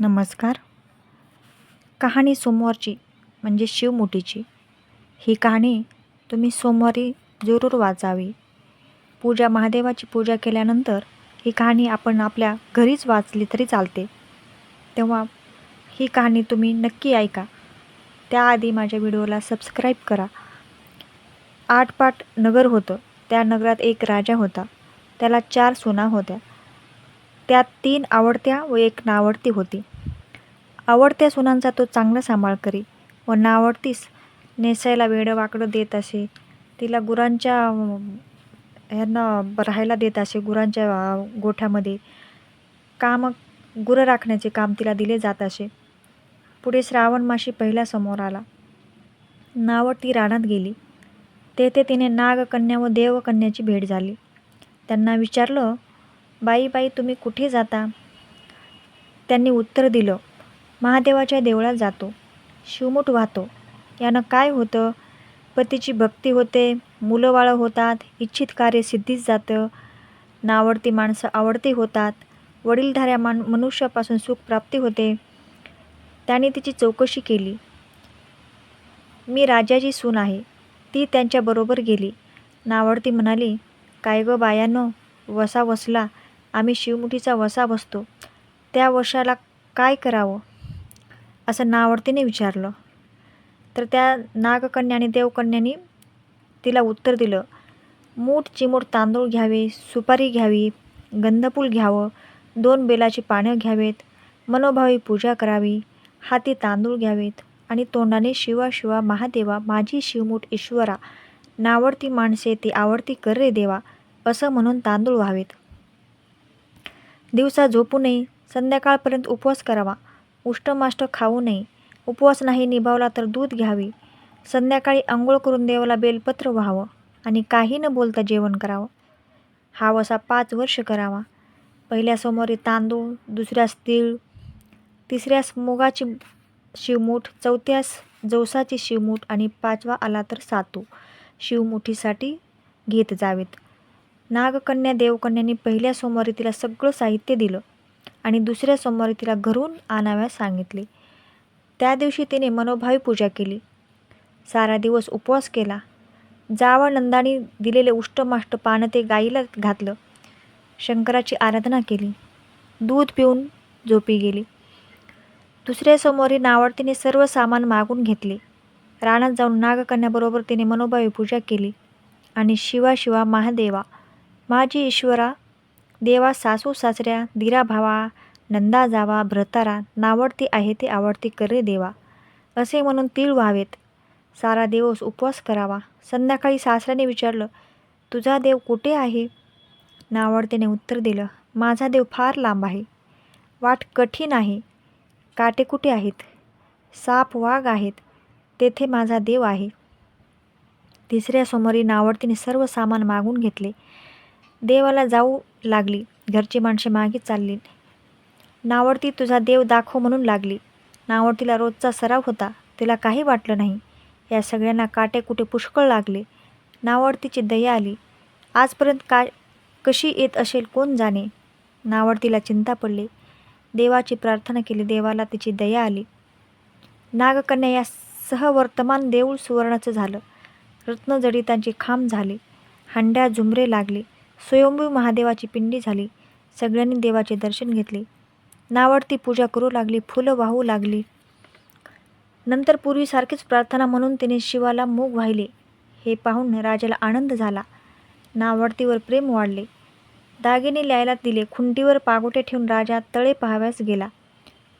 नमस्कार. कहाणी सोमवारची म्हणजे शिवमुठीची. ही कहाणी तुम्ही सोमवारी जरूर वाचावी. महादेवाची पूजा केल्यानंतर ही कहाणी आपण आपल्या घरीच वाचली तरी चालते. तेव्हा ही कहाणी तुम्ही नक्की ऐका. त्याआधी माझ्या व्हिडिओला सबस्क्राईब करा. 8 पाट नगर होतं. त्या नगरात एक राजा होता. त्याला 4 सुना होत्या. त्यात 3 आवडत्या व 1 नावडती होती. आवडत्या सुनांचा तो चांगला सांभाळ करी व नावडतीस नेसायला वेडं-वाकडं देत असे. तिला गुरांच्या राहायला देत असे. गुरांच्या गोठ्यामध्ये गुरं राखण्याचे काम तिला दिले जात असे. पुढे श्रावण मासी पहिला समोर आला. नावडती रानात गेली. तेथे तिने नागकन्या व देवकन्याची भेट झाली. त्यांना विचारलं, बाई तुम्ही कुठे जाता? त्यांनी उत्तर दिलं, महादेवाच्या देवळात जातो. शिवमुठ वाहतो. यानं काय होतं? पतीची भक्ती होते, मुलं-बाळं होतात, इच्छित कार्य सिद्धीस जातं, नावडती माणसं आवडती होतात, वडीलधाऱ्या मनुष्यापासून सुख प्राप्ती होते. त्याने तिची चौकशी केली. मी राजाची सून आहे. ती त्यांच्याबरोबर गेली. नावडती म्हणाली, काय गं बायानो, वसा वसला. आम्ही शिवमुठीचा वसा बसतो. त्या वशाला काय करावं? असं नावडतीने विचारलं. तर त्या नागकन्या आणि देवकन्यानी तिला उत्तर दिलं, मूठ चिमूट तांदूळ घ्यावे, सुपारी घ्यावी, गंधफूल घ्यावं, 2 बेलाची पानं घ्यावेत, मनोभावी पूजा करावी, हाती तांदूळ घ्यावेत आणि तोंडाने शिवा शिवा महादेवा, माझी शिवमुठ ईश्वरा, नावडती माणसे ती आवडती कर रे देवा, असं म्हणून तांदूळ व्हावेत. दिवसा झोपू नये, संध्याकाळपर्यंत उपवास करावा, उष्टमाष्ट खाऊ नये, उपवास नाही निभावला तर दूध घ्यावी, संध्याकाळी अंघोळ करून देवाला बेलपत्र व्हावं आणि काही न बोलता जेवण करावं. हा वसा 5 वर्ष करावा. पहिल्या सोमवारी तांदूळ, दुसऱ्यास तीळ, तिसऱ्यास मुगाची शिवमूठ, चौथ्यास जवसाची शिवमूठ आणि 5वा आला तर सातू शिवमुठीसाठी घेत जावेत. नागकन्या देवकन्यांनी पहिल्या सोमवारी तिला सगळं साहित्य दिलं आणि दुसऱ्या सोमवारी तिला घरून आणाव्यास सांगितले. त्या दिवशी तिने मनोभावी पूजा केली. सारा दिवस उपवास केला. जावानंदाने दिलेले उष्टमाष्ट पानं ते गाईला घातलं. शंकराची आराधना केली. दूध पिऊन झोपी गेली. दुसऱ्या सोमवारी नावडतीने सर्व सामान मागून घेतले. रानात जाऊन नागकन्याबरोबर तिने मनोभावी पूजा केली आणि शिवा शिवा महादेवा, माझी ईश्वरा, देवा, सासू सासऱ्या, दिरा भावा, नंदा जावा, भ्रतारा, नावडती आहे ते आवडती करे देवा, असे म्हणून तीळ व्हावेत. सारा दिवस उपवास करावा. संध्याकाळी सासऱ्याने विचारलं, तुझा देव कुठे आहे? नावडतीने उत्तर दिलं, माझा देव फार लांब आहे. वाट कठीण आहे. काटे कुठे आहेत? साप वाघ आहेत. तेथे माझा देव आहे. तिसऱ्या सोमवारी नावडतीने सर्व सामान मागून घेतले. देवाला जाऊ लागली. घरची माणसे मागे चालली. नावडती तुझा देव दाखव म्हणून लागली. नावडतीला रोजचा सराव होता. तिला काही वाटलं नाही. या सगळ्यांना काटे कुठे पुष्कळ लागले. नावडतीची दया आली. आजपर्यंत कशी येत असेल कोण जाणे. नावडतीला चिंता पडली. देवाची प्रार्थना केली. देवाला तिची दया आली. नागकन्या या सहवर्तमान देऊळ सुवर्णाचं झालं. रत्नजडितांची खांब झाली. हंड्या झुमरे लागले. स्वयंभू महादेवाची पिंडी झाली. सगळ्यांनी देवाचे दर्शन घेतले. नावडती पूजा करू लागली. फुलं वाहू लागली. नंतर पूर्वीसारखीच प्रार्थना म्हणून तिने शिवाला मूग वाहिले. हे पाहून राजाला आनंद झाला. नावडतीवर प्रेम वाढले. दागिने ल्यायला दिले. खुंटीवर पागोटे ठेवून राजा तळे पाहाव्यास गेला.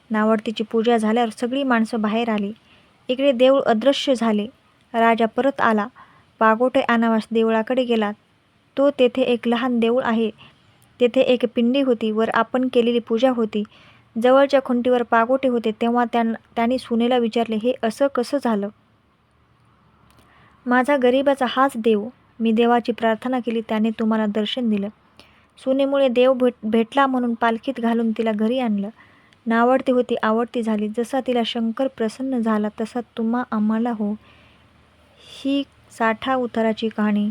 नावडतीची पूजा झाल्यावर सगळी माणसं बाहेर आली. इकडे देऊळ अदृश्य झाले. राजा परत आला. पागोटे आणाव्यास देवळाकडे गेला. तो तेथे एक लहान देऊळ आहे. तेथे एक पिंडी होती. वर आपण केलेली पूजा होती. जवळच्या खुंटीवर पागोटे होते. तेव्हा त्यांनी सुनेला विचारले, हे असं कसं झालं? माझा गरिबाचा हाच देव. मी देवाची प्रार्थना केली, त्याने तुम्हाला दर्शन दिलं. सुनेमुळे देव भेटला म्हणून पालखीत घालून तिला घरी आणलं. नावडती होती आवडती झाली. जसा तिला शंकर प्रसन्न झाला तसा तुम्हा आम्हाला हो. ही 60 उताराची कहाणी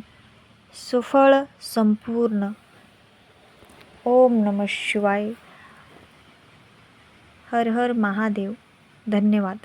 सफळ संपूर्ण. ओम नमः शिवाय. हर हर महादेव. धन्यवाद.